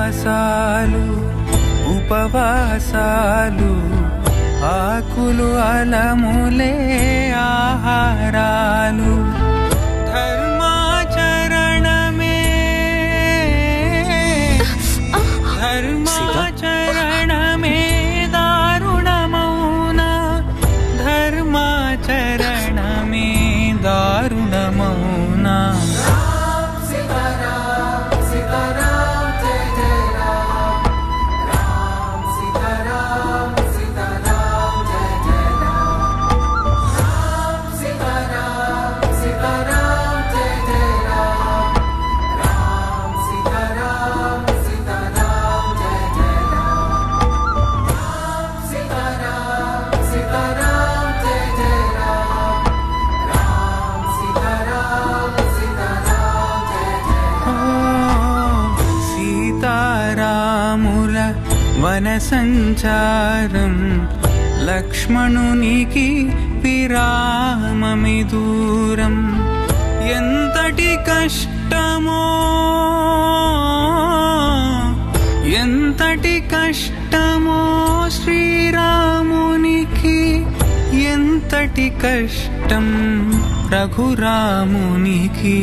శ్వాసాలు ఉపవాసాలు ఆకులు అలములే ఆహారాలు ధర్మాచరణమే ధర్మాచరణమే దారుణమౌనా ధర్మాచరణమే దారుణమౌనా వన సంచారం లక్ష్మణునికి విరామమి దూరం ఎంతటి కష్టమో ఎంతటి కష్టమో శ్రీరామునికి ఎంతటి కష్టం రఘురామునికి